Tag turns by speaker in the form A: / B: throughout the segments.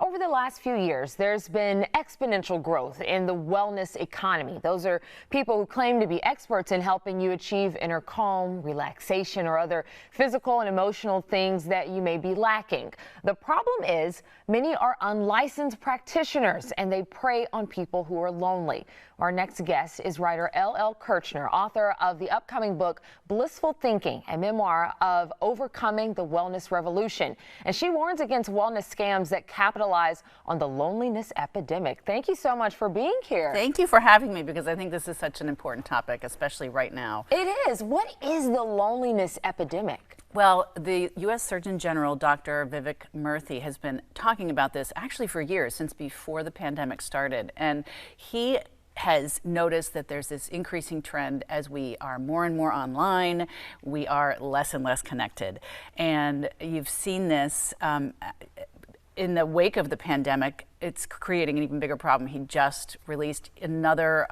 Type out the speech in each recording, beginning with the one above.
A: Over the last few years, there's been exponential growth in the wellness economy. Those are people who claim to be experts in helping you achieve inner calm, relaxation, or other physical and emotional things that you may be lacking. The problem is many are unlicensed practitioners and they prey on people who are lonely. Our next guest is writer L.L. Kirchner, author of the upcoming book Blissful Thinking, a memoir of overcoming the wellness revolution. And she warns against wellness scams that capitalize on the loneliness epidemic. Thank you so much for being here.
B: Thank you for having me, because I think this is such an important topic, especially right now.
A: It is. What is the loneliness epidemic?
B: Well, the U.S. Surgeon General, Dr. Vivek Murthy, has been talking about this actually for years, since before the pandemic started. And he has noticed that there's this increasing trend as we are more and more online, we are less and less connected. And you've seen this in the wake of the pandemic. It's creating an even bigger problem. He just released another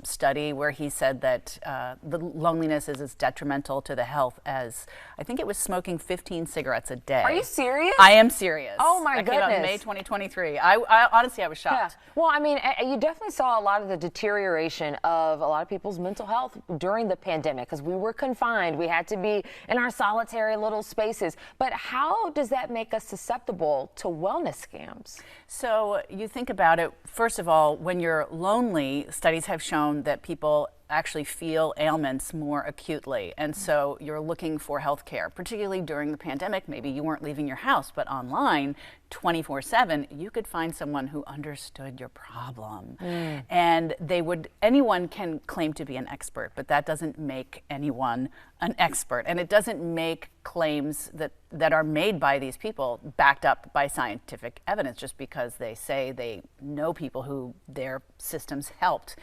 B: study where he said that the loneliness is as detrimental to the health as, I think it was smoking 15 cigarettes a day.
A: Are you serious?
B: I am serious.
A: Oh my goodness.
B: That came out in May 2023. I honestly, I was shocked.
A: Yeah. Well, I mean, you definitely saw a lot of the deterioration of a lot of people's mental health during the pandemic, because we were confined. We had to be in our solitary little spaces. But how does that make us susceptible to wellness scams?
B: So you think about it, first of all, when you're lonely, studies have shown that people actually feel ailments more acutely. And so you're looking for health care, particularly during the pandemic. Maybe you weren't leaving your house, but online 24/7, you could find someone who understood your problem. And anyone can claim to be an expert, but that doesn't make anyone an expert. And it doesn't make claims that are made by these people backed up by scientific evidence just because they say they know people who their systems helped.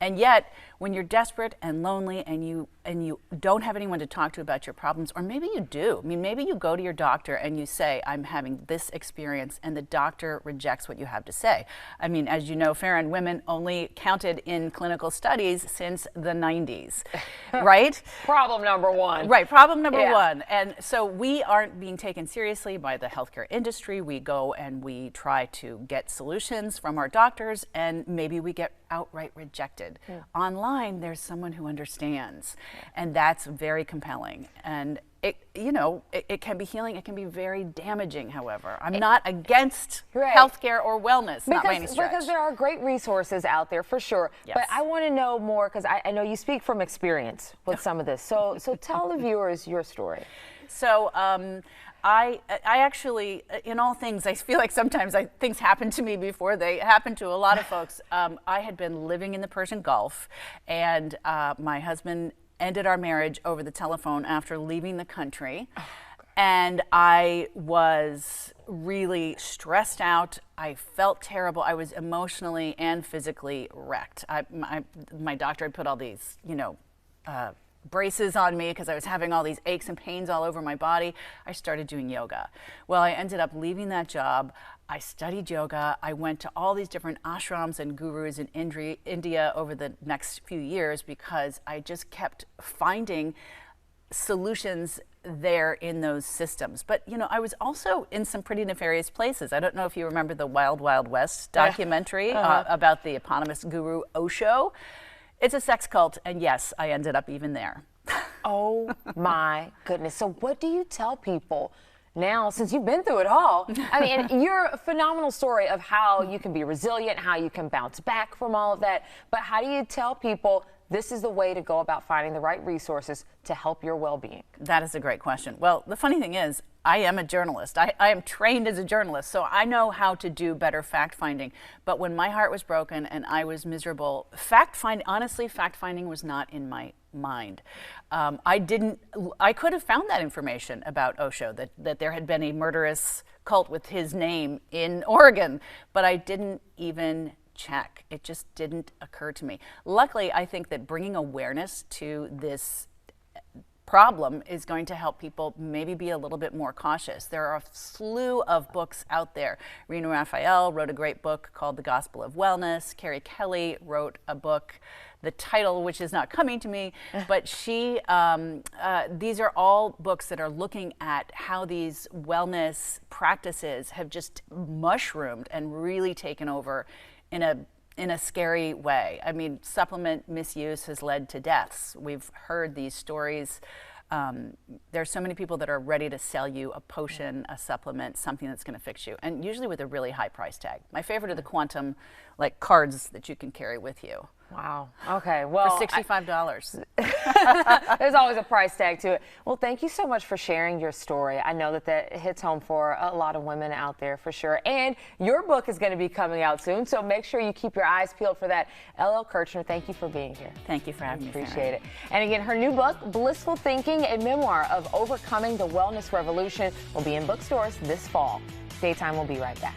B: And yet, when you're desperate and lonely and you don't have anyone to talk to about your problems, or maybe you do. I mean, maybe you go to your doctor and you say, I'm having this experience, and the doctor rejects what you have to say. I mean, as you know, Faron, women only counted in clinical studies since the 90s, right?
A: Problem number one.
B: Right, problem number one. And so we aren't being taken seriously by the healthcare industry. We go and we try to get solutions from our doctors, and maybe we get outright rejected. Online, there's someone who understands, and that's very compelling. And it can be healing. It can be very damaging, however. I'm not against healthcare or wellness, not by any stretch.
A: Because there are great resources out there, for sure.
B: Yes.
A: But I want to know more, because I know you speak from experience with some of this. So tell the viewers your story.
B: So I actually, in all things, I feel like sometimes things happen to me before they happen to a lot of folks. I had been living in the Persian Gulf, and my husband ended our marriage over the telephone after leaving the country. And I was really stressed out. I felt terrible. I was emotionally and physically wrecked. My doctor had put all these, braces on me because I was having all these aches and pains all over my body. I started doing yoga. Well, I ended up leaving that job. I studied yoga. I went to all these different ashrams and gurus in India over the next few years because I just kept finding solutions there in those systems. But, I was also in some pretty nefarious places. I don't know if you remember the Wild Wild West documentary about the eponymous guru Osho. It's a sex cult, and yes, I ended up even there.
A: Oh my goodness. So what do you tell people now, since you've been through it all? I mean, you're a phenomenal story of how you can be resilient, how you can bounce back from all of that. But how do you tell people this is the way to go about finding the right resources to help your well-being?
B: That is a great question. Well, the funny thing is, I am a journalist. I am trained as a journalist, so I know how to do better fact-finding. But when my heart was broken and I was miserable, honestly, fact-finding was not in my mind. I could have found that information about Osho, that there had been a murderous cult with his name in Oregon, but I didn't even check. It just didn't occur to me. Luckily, I think that bringing awareness to this problem is going to help people maybe be a little bit more cautious. There are a slew of books out there. Rena Raphael wrote a great book called The Gospel of Wellness. Carrie Kelly wrote a book, the title, which is not coming to me, but she, these are all books that are looking at how these wellness practices have just mushroomed and really taken over in a scary way. I mean, supplement misuse has led to deaths. We've heard these stories. There's so many people that are ready to sell you a potion, a supplement, something that's going to fix you, and usually with a really high price tag. My favorite are the quantum, like, cards that you can carry with you.
A: Wow. Okay. Well,
B: for $65.
A: There's always a price tag to it. Well, thank you so much for sharing your story. I know that hits home for a lot of women out there for sure. And your book is going to be coming out soon, so make sure you keep your eyes peeled for that. LL Kirchner, thank you for being here.
B: Thank you for having me.
A: Appreciate it. And again, her new book, Blissful Thinking, a memoir of overcoming the wellness revolution, will be in bookstores this fall. Daytime will be right back.